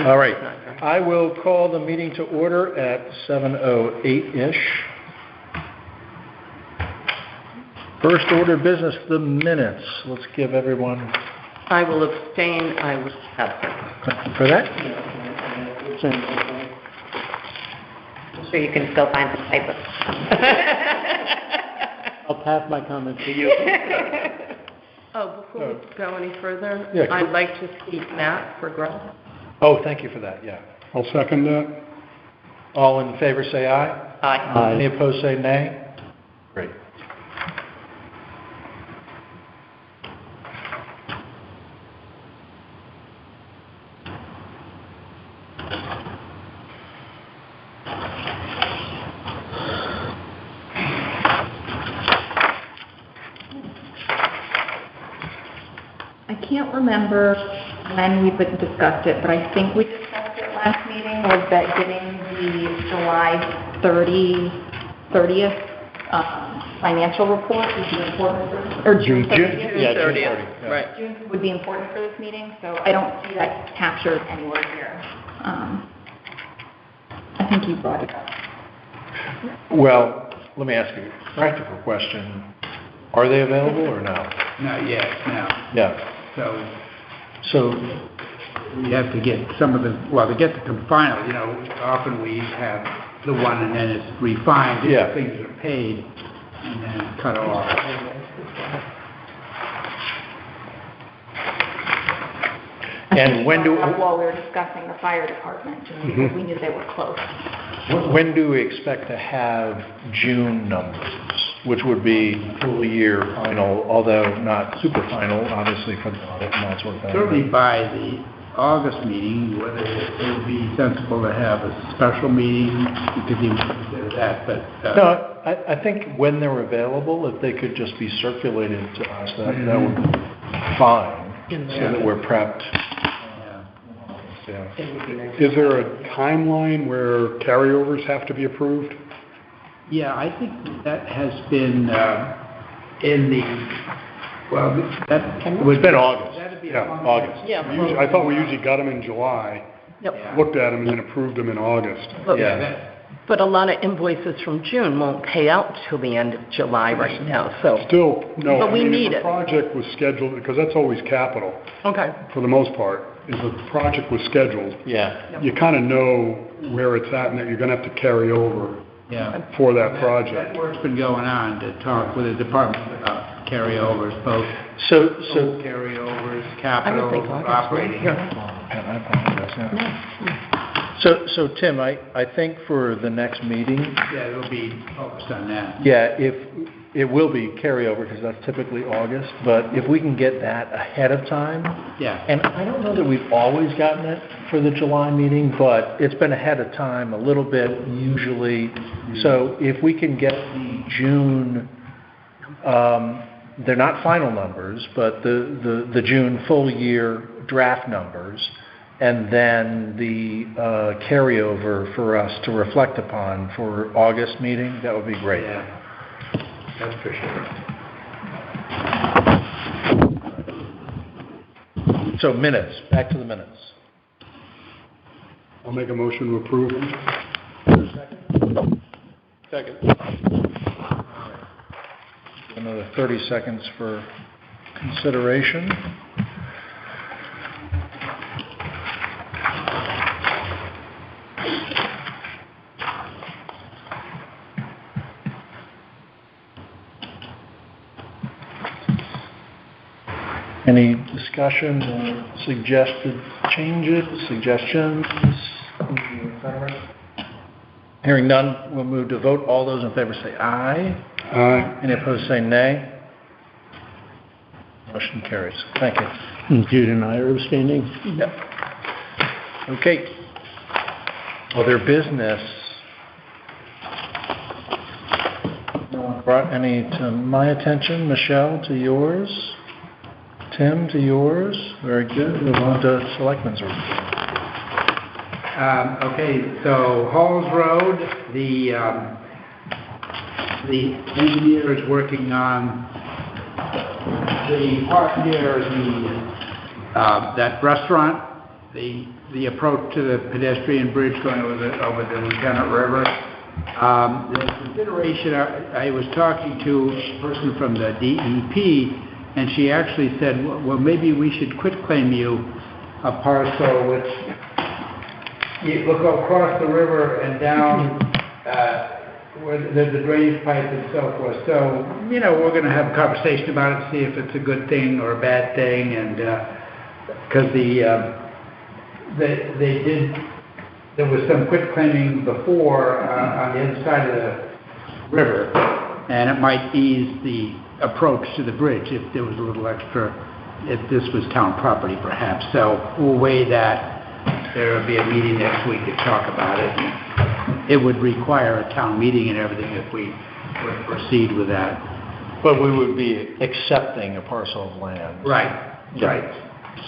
All right. I will call the meeting to order at 7:08-ish. First order of business, the minutes. Let's give everyone... I will abstain. I was absent. Thank you for that. So you can still find the typos. I'll pass my comment to you. Before we go any further, Yeah, I'd like to see Matt for growth. Oh, thank you for that, yeah. I'll second that. All in favor say aye. Aye. Any opposed say nay. Great. I can't remember when we discussed it, but I think we discussed it last meeting, was that getting the July 30th financial report would be important or June 30th? Yeah, June 30th. 30th, Right. June would be important for this meeting, so I don't see that captured anywhere here. I think you brought it up. Well, let me ask you a practical question. Are they available or no? Not yet, no. Yeah. So, We have to get some of the, well, to get the final, often we have the one and then it's refined, Yeah. if things are paid, and then cut off. and when do While we were discussing the fire department, just because we knew they were close. when do we expect to have June numbers, which would be full year final, although not super final, obviously for the audit and that sort of thing? Certainly by the August meeting, whether it would be sensible to have a special meeting, you could even consider that, but... No, I think when they're available, if they could just be circulated to us, that would be fine, so that we're prepped. Yeah. Is there a timeline where carryovers have to be approved? Yeah, I think that has been in the, well, that It's been August. that'd be Yeah, August. Yeah. I thought we usually got them in July, Yep. looked at them, and then approved them in August. But, Yeah. but a lot of invoices from June won't pay out till the end of July right now, so. Still, no. But we I mean, need if it. a project was scheduled, because that's always capital, Okay. for the most part. If a project was scheduled, Yeah. you kind of know where it's at and that you're going to have to carry over Yeah. for that That project. work's been going on to talk with the department about carryovers, both So, carryovers, I capital, don't think August. operating. Here. I apologize, yeah. So Tim, I think for the next meeting, Yeah, it'll be focused on that. yeah, if, it will be carryover, because that's typically August, but if we can get that ahead of time, Yeah. and I don't know that we've always gotten it for the July meeting, but it's been ahead of time a little bit usually. So if we can get the June, they're not final numbers, but the June full year draft numbers, and then the carryover for us to reflect upon for August meeting, that would be great. Yeah. That's for sure. So minutes, back to the minutes. I'll make a motion to approve them. Second. Another 30 seconds for consideration. Any discussion or suggested changes, suggestions? Hearing none, we'll move to vote. All those in favor say aye. Aye. Any opposed say nay. Motion carries. Thank you. And Jude and I are abstaining. Yep. Okay. Other business. No one brought any to my attention. Michelle, to yours. Tim, to yours. Very good. Move on to Selectmen's report. Okay, so Halls Road, the engineer is working on the part near the that restaurant the approach to the pedestrian bridge going over the Lieutenant River. The consideration, I was talking to a person from the DEP, and she actually said, well, maybe we should quit claim you a parcel which you look across the river and down where there's a drainage pipe and so forth. So, you know, we're going to have a conversation about it, see if it's a good thing or a bad thing, and because there was some quit claiming before on the other side of the river, and it might ease the approach to the bridge if there was a little extra, if this was town property perhaps. So we'll weigh that. There will be a meeting next week to talk about it. It would require a town meeting and everything if we would proceed with that. But we would be accepting a parcel of land. Right, Yeah. right.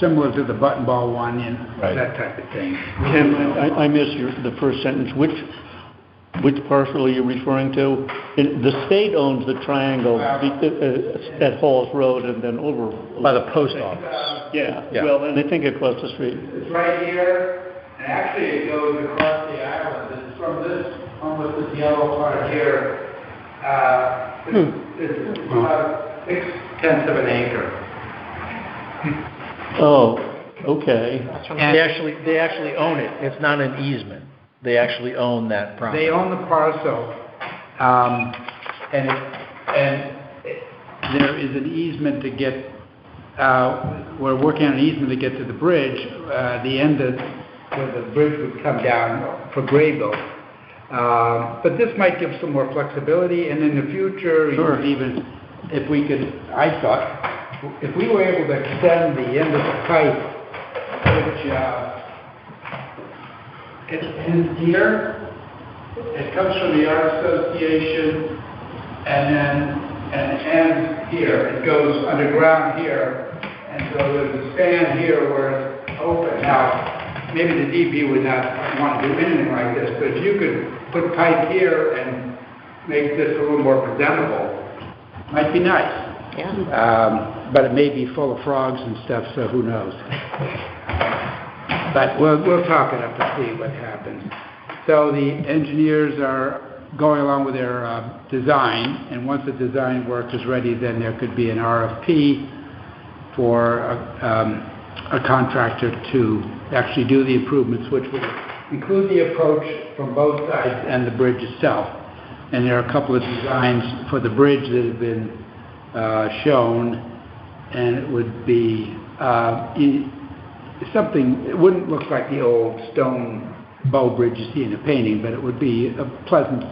Similar to the button ball one and Right. that type of thing. Tim, I missed the first sentence. Which parcel are you referring to? The state owns the triangle at Halls Road and then over. By the post office. Yeah, Yeah. well, and I think across the street. It's right here, and actually it goes across the island. It's from this, almost this yellow part here. It's about 6/10 of an acre. Oh, okay. They actually own it. It's not an easement. They actually own that property. They own the parcel, and there is an easement to get, we're working on an easement to get to the bridge, the end of where the bridge would come down for Graybill. But this might give some more flexibility, and in the future, Sure. even if we could, I thought, if we were able to extend the end of the pipe, which it ends here, it comes from the Art Association, and ends here. It goes underground here, and so there's a span here where it's open. Now, maybe the DP would not want to do anything like this, but if you could put pipe here and make this a little more presentable, might be nice. Yeah. But it may be full of frogs and stuff, so who knows? But we'll talk it up to see what happens. So the engineers are going along with their design, and once the design work is ready, then there could be an RFP for a contractor to actually do the improvements, which would include the approach from both sides and the bridge itself. And there are a couple of designs for the bridge that have been shown, and it would be something, it wouldn't look like the old stone bow bridge you see in a painting, but it would be a pleasant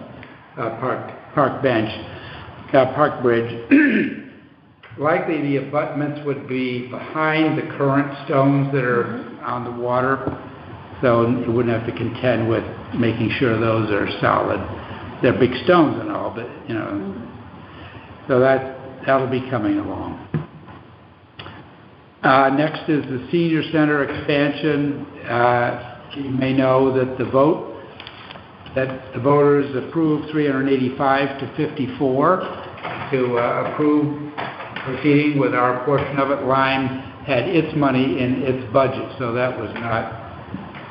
park bridge. Likely the abutments would be behind the current stones that are on the water, so you wouldn't have to contend with making sure those are solid. They're big stones and all, but, you know, so that'll be coming along. Next is the senior center expansion. You may know that the voters approved 385 to 54 to approve proceeding with our portion of it. Lime had its money in its budget, so that was not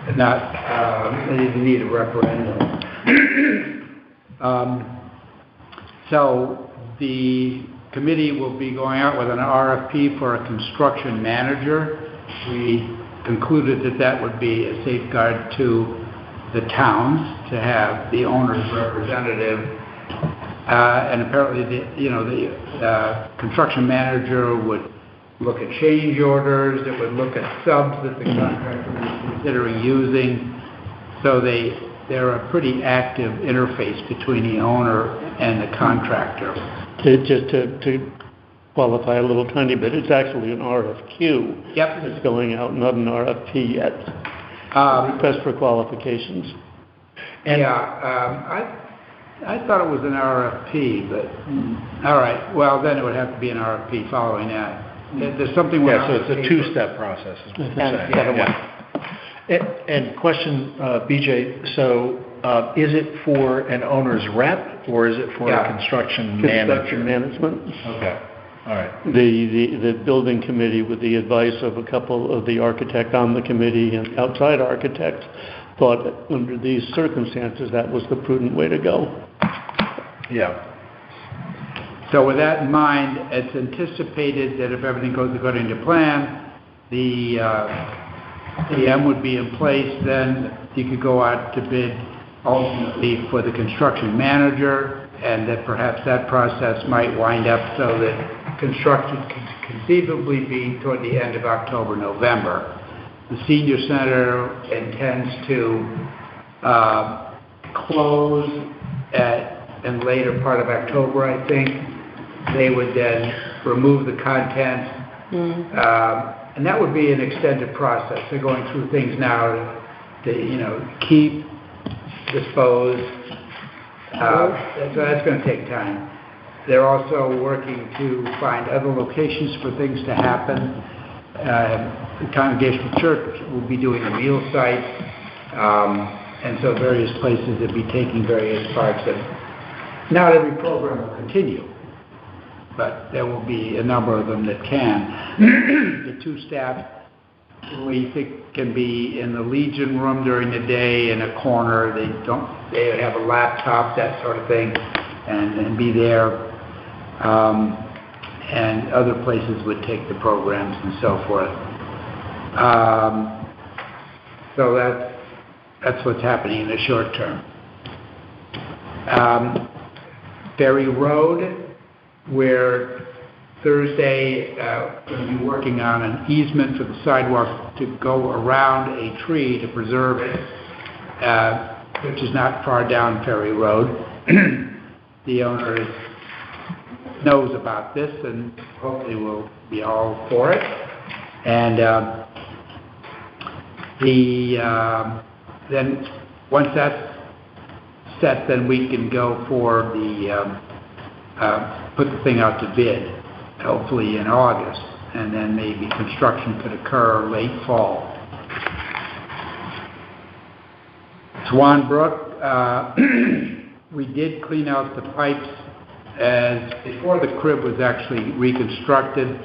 they didn't need a referendum. So the committee will be going out with an RFP for a construction manager. We concluded that would be a safeguard to the towns to have the owner's representative. And apparently, the construction manager would look at change orders, it would look at subs that the contractor is considering using. So they're a pretty active interface between the owner and the contractor. Just to qualify a little tiny bit, it's actually an RFQ. Yep. It's going out, not an RFP yet. Request for qualifications. And I thought it was an RFP, but, all right, well, then it would have to be an RFP following that. There's something... yeah, so it's a two-step process. Is what you're saying. And question, BJ, so is it for an owner's rep, or is it for a construction manager? Construction management. Okay. All right. The building committee, with the advice of a couple of the architect on the committee and outside architects, thought that under these circumstances, that was the prudent way to go. Yeah. So with that in mind, it's anticipated that if everything goes according to plan, the PM would be in place, then you could go out to bid ultimately for the construction manager, and that perhaps that process might wind up so that construction can conceivably be toward the end of October, November. The senior center intends to close in the later part of October, I think. They would then remove the contents, and that would be an extended process. They're going through things now to keep, dispose. So that's going to take time. They're also working to find other locations for things to happen. The Congregational Church will be doing a meal site, and so various places will be taking various parts of. Not every program will continue, but there will be a number of them that can. The two staff we think can be in the Legion room during the day in a corner. They have a laptop, that sort of thing, and be there. And other places would take the programs and so forth. So that's what's happening in the short term. Ferry Road, where Thursday we'll be working on an easement for the sidewalk to go around a tree to preserve it, which is not far down Ferry Road. The owner knows about this and hopefully will be all for it. And then once that's set, then we can go for put the thing out to bid, hopefully in August, and then maybe construction could occur late fall. Swan Brook, we did clean out the pipes before the crib was actually reconstructed,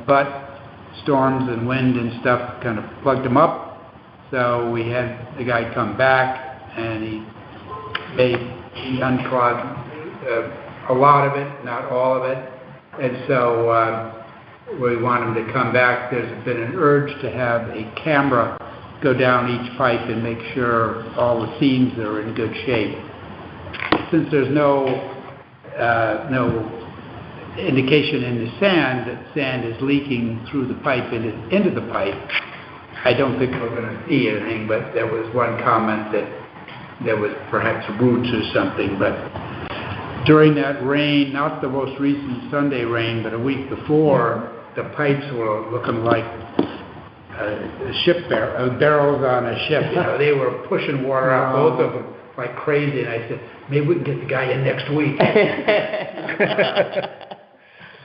but storms and wind and stuff kind of plugged them up. So we had the guy come back, and he unclogged a lot of it, not all of it. And so we want him to come back. There's been an urge to have a camera go down each pipe and make sure all the seams are in good shape. Since there's no indication in the sand that sand is leaking through the pipe into the pipe, I don't think we're going to see anything, but there was one comment that there was perhaps roots or something. But during that rain, not the most recent Sunday rain, but a week before, the pipes were looking like barrels on a ship. They were pushing water out, both of them, like crazy. And I said, maybe we can get the guy in next week.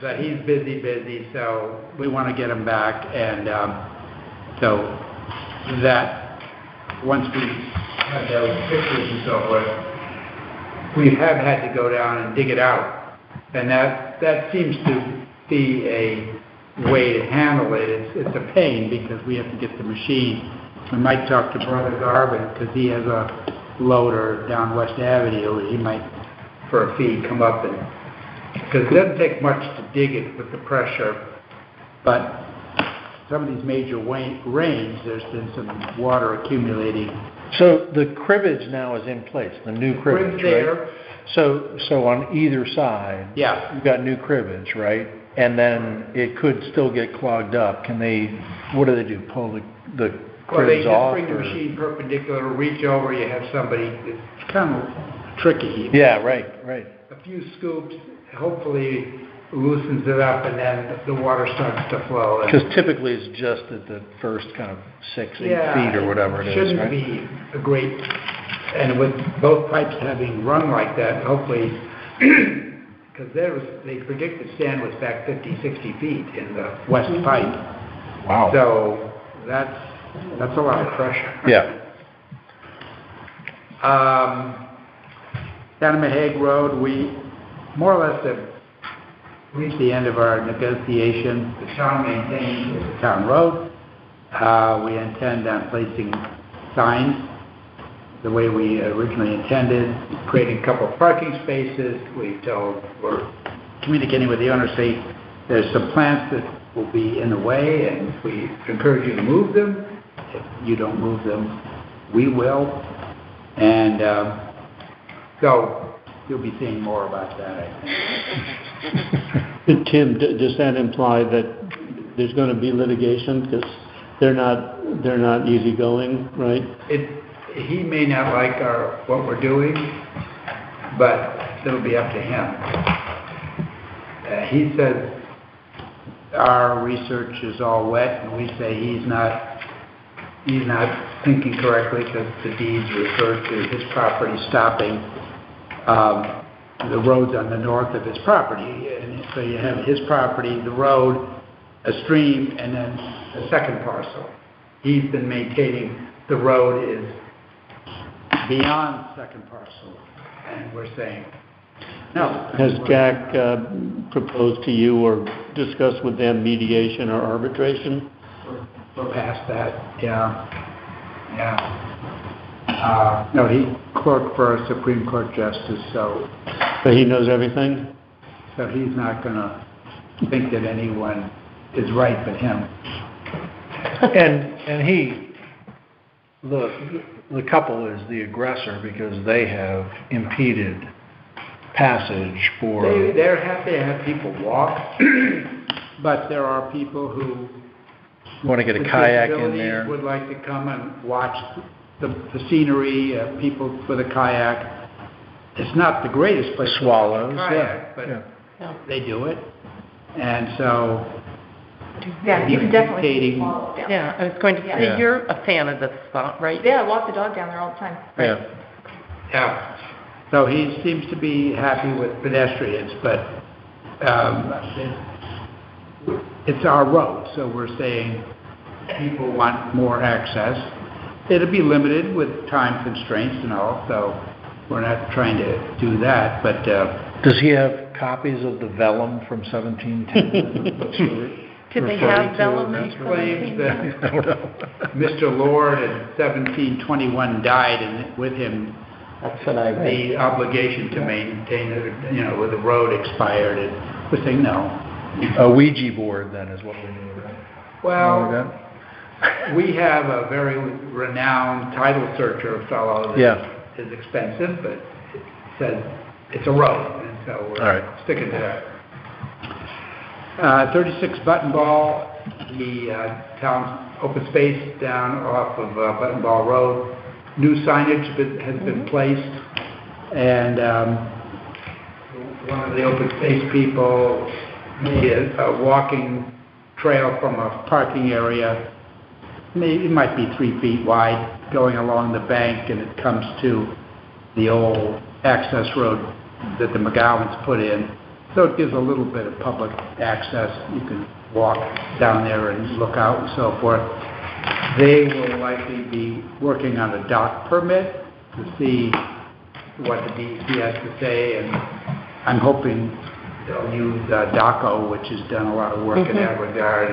But he's busy, so we want to get him back. And so that, once we have those pictures and so forth, we have had to go down and dig it out. And that seems to be a way to handle it. It's a pain because we have to get the machine. We might talk to Brother Garvin because he has a loader down West Avenue. He might, for a fee, come up and, because it doesn't take much to dig it with the pressure, but some of these major rains, there's been some water accumulating. So the cribbage now is in place, the new cribbage, there. right? So on either side, Yeah. you've got new cribbage, right? And then it could still get clogged up. What do they do? Pull the Well, they cribbage just off? bring the machine perpendicular, reach over, you have somebody, it's kind of tricky. Yeah, right. A few scoops, hopefully loosens it up, and then the water starts to flow. Because typically it's just at the first kind of 6-8 feet or whatever it is, shouldn't right? be a great, and with both pipes having run like that, hopefully, because they predicted sand was back 50, 60 feet in the west pipe. Wow. So that's a lot of pressure. Yeah. Down Mahag Road, we more or less have reached the end of our negotiation. The town maintains the town road. We intend on placing signs the way we originally intended, creating a couple of parking spaces. We're communicating with the owner, say there's some plants that will be in the way, and we encourage you to move them. If you don't move them, we will. And so you'll be seeing more about that, I think. Tim, does that imply that there's going to be litigation? Because they're not easygoing, right? He may not like what we're doing, but it'll be up to him. He says our research is all wet, and we say he's not thinking correctly because the deeds refer to his property stopping the roads on the north of his property. And so you have his property, the road, a stream, and then a second parcel. He's been maintaining the road is beyond second parcel, and we're saying no. Has Jack proposed to you or discussed with them mediation or arbitration? We're past that, yeah. No, he clerked for a Supreme Court justice, so But he knows everything? he's not going to think that anyone is right but him. And the couple is the aggressor because they have impeded passage for... They're happy to have people walk, but there are people who... Want to get a with kayak in disabilities there. would like to come and watch the scenery, people with a kayak. It's not the greatest place Swallows, to kayak, but they do it. And so... Yeah, you can definitely dictating- walk down. Yeah, I was going to say, Yeah. you're a fan of this spot, right? Yeah, I walk the dog down there all the time. Yeah. Yeah. So he seems to be happy with pedestrians, but it's our road, so we're saying people want more access. It'll be limited with time constraints and all, so we're not trying to do that, but Does he have copies of the vellum from 1710? Did they Referring have to, vellum that's in what- claims that I don't know. Mr. Lord in 1721 died, and with him That's what I read. the obligation to maintain it, with the road expired, and we're saying no. A Ouija board, then, is what we need, right? Well, Remember we have a very renowned title searcher fellow that Yeah. is expensive, but it says it's a road, and so All we're right. sticking to that. 36 Button Ball, the town's open space down off of Button Ball Road. New signage has been placed, and one of the open space people made a walking trail from a parking area. It might be 3 feet wide, going along the bank, and it comes to the old access road that the McGowans put in. So it gives a little bit of public access. You can walk down there and look out and so forth. They will likely be working on a dock permit to see what the DEC has to say, and I'm hoping they'll use DACO, which has done a lot of work in that regard.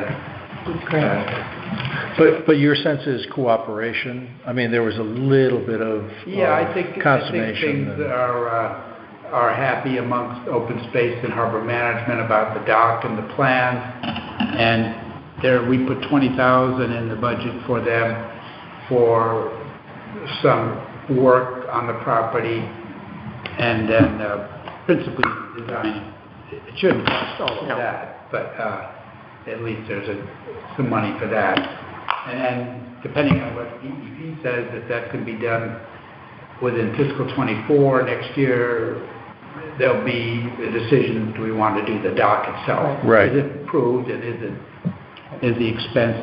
But your sense is cooperation? I mean, there was a little bit of I think consternation. things are happy amongst open space and harbor management about the dock and the plans. And we put $20,000 in the budget for them for some work on the property, and then principally design. It shouldn't cost all of that, but at least there's some money for that. And then depending on what DEP says, that can be done within fiscal '24 next year, there'll be a decision, do we want to do the dock itself? Right. Is it approved, and is the expense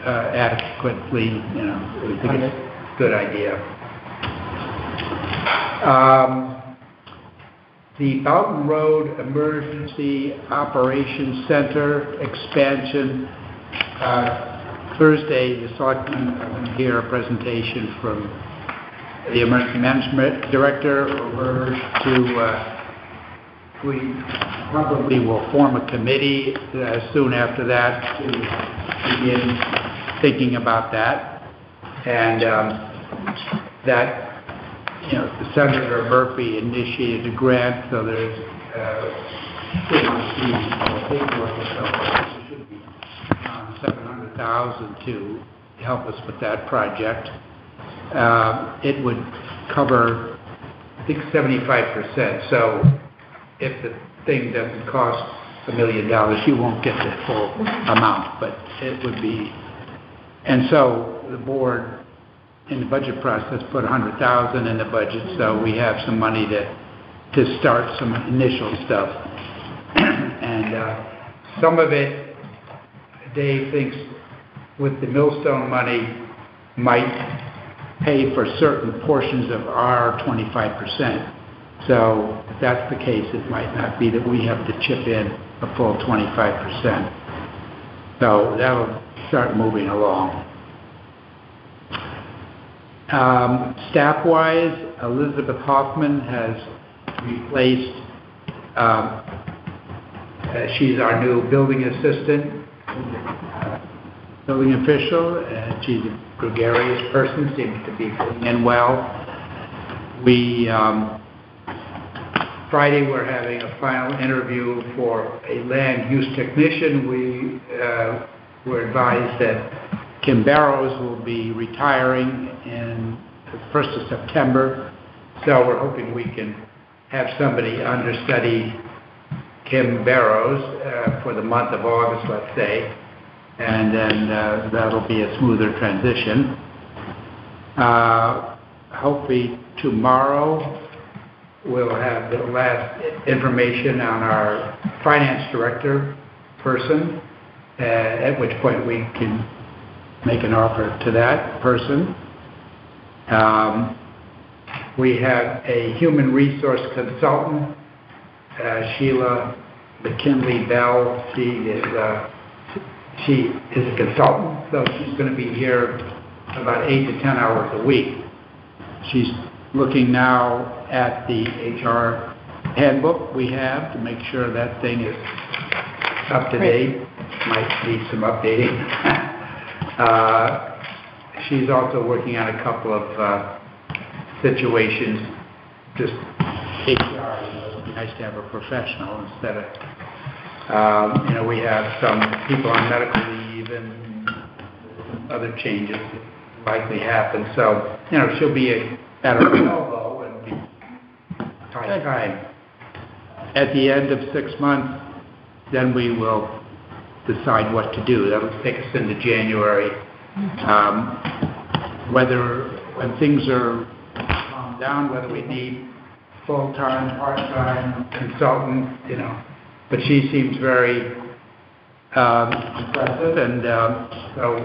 adequately, we think it's a good idea. The Boughton Road Emergency Operations Center expansion, Thursday, the selectmen are going to hear a presentation from the Emergency Management Director over to we probably will form a committee soon after that to begin thinking about that. And that, Senator Murphy initiated a grant, so there's $700,000 to help us with that project. It would cover, I think, 75%. So if the thing doesn't cost $1 million, you won't get the full amount, but it would be. And so the board, in the budget process, put $100,000 in the budget, so we have some money to start some initial stuff. And some of it, Dave thinks, with the Millstone money, might pay for certain portions of our 25%. So if that's the case, it might not be that we have to chip in a full 25%. So that'll start moving along. Staff-wise, Elizabeth Hoffman has replaced, she's our new building assistant, building official, and she's a gregarious person, seems to be fitting in well. Friday we're having a final interview for a land use technician. We were advised that Kim Barrows will be retiring in the 1st of September, so we're hoping we can have somebody understudy Kim Barrows for the month of August, let's say, and then that'll be a smoother transition. Hopefully tomorrow we'll have the last information on our finance director person, at which point we can make an offer to that person. We have a human resource consultant, Sheila McKinley Bell. She is a consultant, so she's going to be here about 8 to 10 hours a week. She's looking now at the HR handbook we have to make sure that thing is up to date. Might need some updating. She's also working on a couple of situations, just HR. It would be nice to have a professional instead of, we have some people on medical leave and other changes likely happen. So, she'll be a better elbow and be time. At the end of 6 months, then we will decide what to do. That'll take us into January. Whether, when things are calmed down, whether we need full-time, part-time consultant, But she seems very impressive, and so.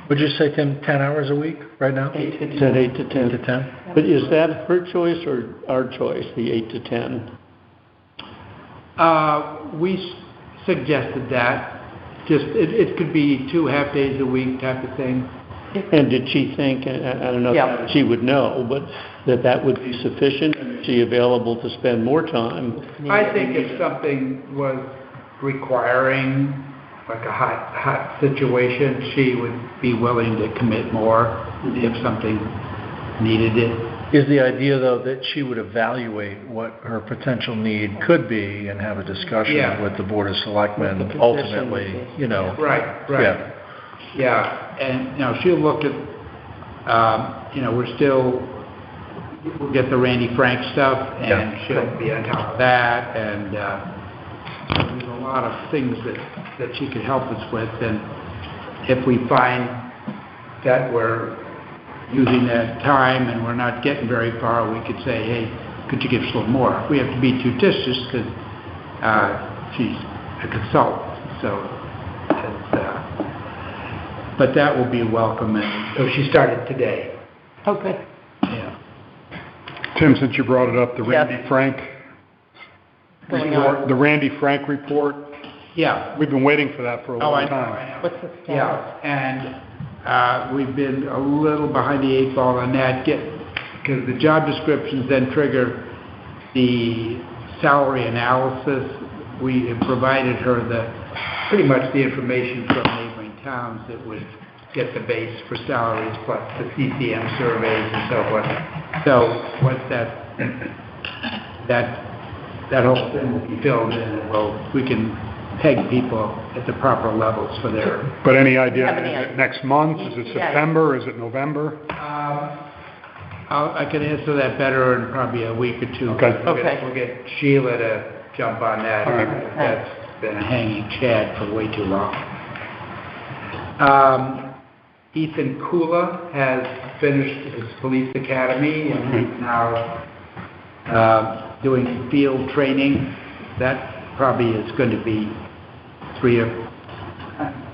Would you say, Tim, 10 hours a week right now? It's at 8 to 10. 8 to 10? But is that her choice or our choice, the 8 to 10? We suggested that. Just, it could be 2 half-days a week type of thing. And did she think, I don't know if she would know, but that would be sufficient? Is she available to spend more time? I think if something was requiring, like a hot situation, she would be willing to commit more if something needed it. Is the idea, though, that she would evaluate what her potential need could be and have a discussion with the Board of Selectmen, ultimately, Right. Yeah. And, she'll look at, we'll get the Randy Frank stuff, and she'll be on top of that, and there's a lot of things that she could help us with, and if we find that we're using that time and we're not getting very far, we could say, hey, could you give us a little more? We have to be judicious because she's a consultant, so but that will be welcome. And so she started today. Okay. Yeah. Tim, since you brought it up, the Yes. Randy Frank Going report, on. the Randy Frank report, Yeah. we've been waiting for that for a long time. I know. What's the status? Yeah, and we've been a little behind the 8 ball on that, because the job descriptions then trigger the salary analysis. We provided her pretty much the information from neighboring towns that would get the base for salaries plus the CCM surveys and so forth. So once that whole thing will be filled in, we can peg people at the proper levels for their... But any idea, Have any is idea? it next month, is it Yeah. September, is it November? I can answer that better in probably a week or two. Okay. Okay. We'll get Sheila to jump on that. All right. That's been a hanging chad for way too long. Ethan Kula has finished his police academy and he's now doing field training. That probably is going to be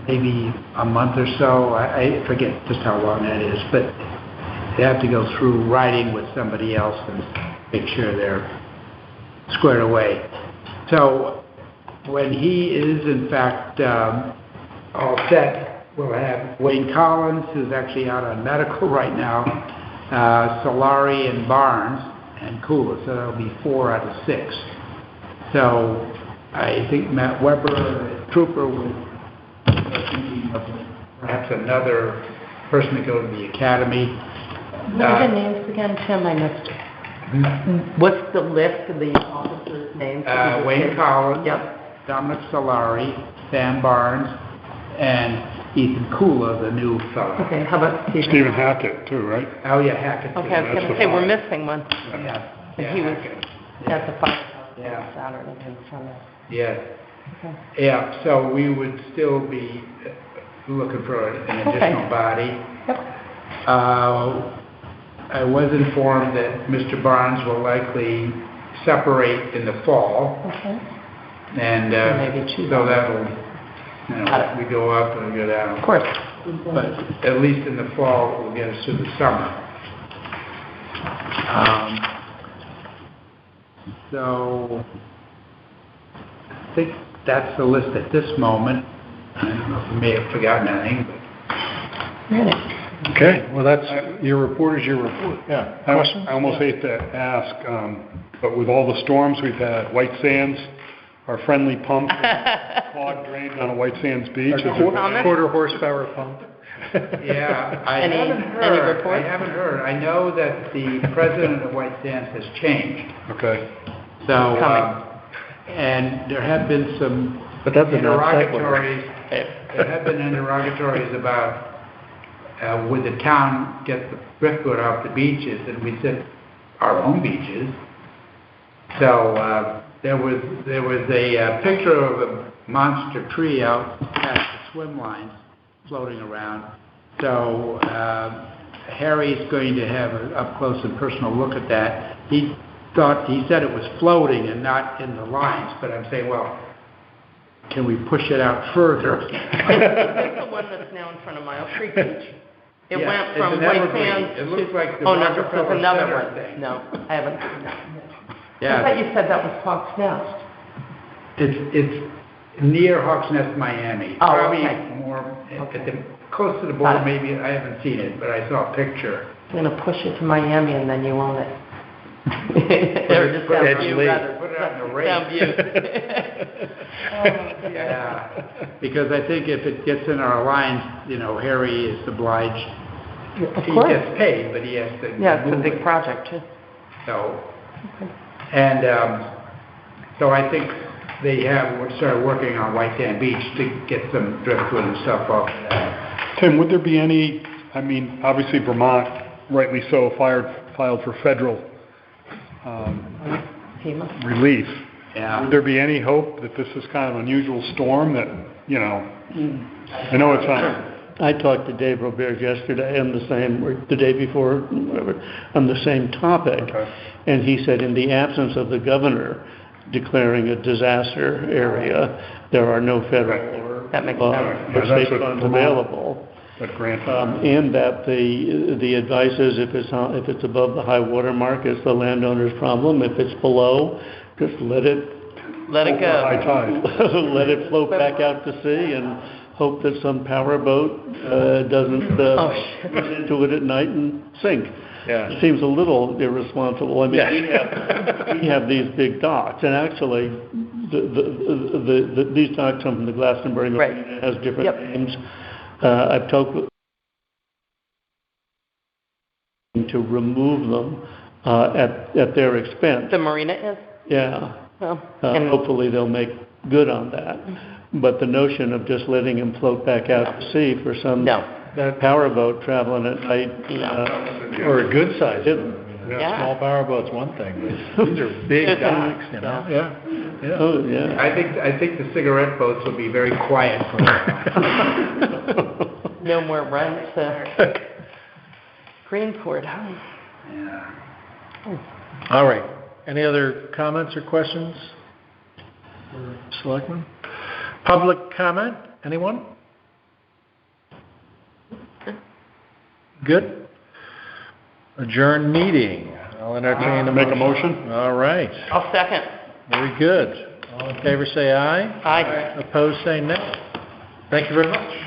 maybe a month or so. I forget just how long that is, but they have to go through riding with somebody else and make sure they're squared away. So when he is in fact all set, we'll have Wayne Collins, who's actually out on medical right now, Solari and Barnes, and Kula, so that'll be 4 out of 6. So I think Matt Weber, the trooper, will thinking of perhaps another person to go to the academy. What are the names again, Tim? I missed it. What's the list of the officers' names? Wayne Collins, Yep. Dominic Solari, Sam Barnes, and Ethan Kula, the new fellow. Okay, how about Stephen? Stephen Hackett too, right? Oh, yeah, Hackett. Okay, I was That's going to the say, we're fire. missing one. Yeah. And he was Hackett. at the firehouse on Yeah. Saturday and Sunday. Yeah. Okay. Yeah, so we would still be looking for an additional body. Yep. I was informed that Mr. Barnes will likely separate in the fall, Okay. and Maybe choose so one. that'll, Got it. we go up and we go down. Of course. But at least in the fall, it will get us through the summer. So I think that's the list at this moment. I don't know if we may have forgotten anything, but Really? Okay, well, that's, your report is your report. Yeah. Questions? I almost hate to ask, but with all the storms we've had, White Sands, our friendly pump, clogged drained on a White Sands beach. Is it- Comment? Quarter horsepower pump. yeah, I Any haven't reports? heard. I know that the president of White Sands has changed. Okay. So, Coming. and there have been some But that's a non sequitur. interrogatories. There have been interrogatories about would the town get the driftwood off the beaches, and we said our own beaches. So there was a picture of a monster tree out past the swim lines floating around. So Harry's going to have an up close and personal look at that. He said it was floating and not in the lines, but I'm saying, well, can we push it out further? Is this the one that's now in front of Miles Creek Beach? It Yeah, went it's from an White evergreen. Sands It looks like the Oh, no, this is Rockefeller another Center one. thing. No, I haven't seen that. I Yeah, thought you said that was Fox Nest. it's near Hawks Nest, Miami. Oh, Probably okay. more Okay. close to the border. Got it. Maybe I haven't seen it, but I saw a picture. I'm going to push it to Miami and then you own it. Or just put Sound it- View, Lee. rather. Put it out in the rain. Sound View. Yeah, because I think if it gets in our lines, Harry is obliged. Of He course. gets paid, but he has to Yeah, it's a move big it. project, too. So, and so I think they started working on White Sand Beach to get some driftwood and stuff off of that. Tim, would there be any, I mean, obviously Vermont, rightly so, filed for federal FEMA. relief. Yeah. Would there be any hope that this is kind of an unusual storm that, I know it's not, I talked to Dave Roberge yesterday on the same, or the day before, whatever, on the same topic. Okay. And he said in the absence of the governor declaring a disaster area, there are no federal or That makes or sense. Yeah, that's state what funds Vermont- available. that grant. And that the advice is if it's above the high water mark, it's the landowner's problem. If it's below, just let it Let it High go. tide. let it float back out to sea and hope that some power boat doesn't Oh, shit. run into it at night and sink. Yeah. It seems a little irresponsible. I mean, Yeah. we have these big docks, and actually, these docks come from the Glastonbury Right. Marina, has different Yep. names. I've talked with to remove them at their expense. The marina is? Yeah. Well, and Hopefully they'll make good on that. But the notion of just letting them float back out to sea for some No. powerboat traveling at night, Or a good size. Yeah. Small powerboat's one thing, but these are big There's some- docks, you know? Yeah. Yeah. oh, yeah. I think the cigarette boats will be very quiet for a while. no more run to Greenport, huh? All right. Any other comments or questions for Selectmen? Public comment? Anyone? Good. Adjourn meeting. I'll entertain Make a motion? All right. I'll second. Very good. All in favor, say aye. Aye. Opposed, say no. Thank you very much.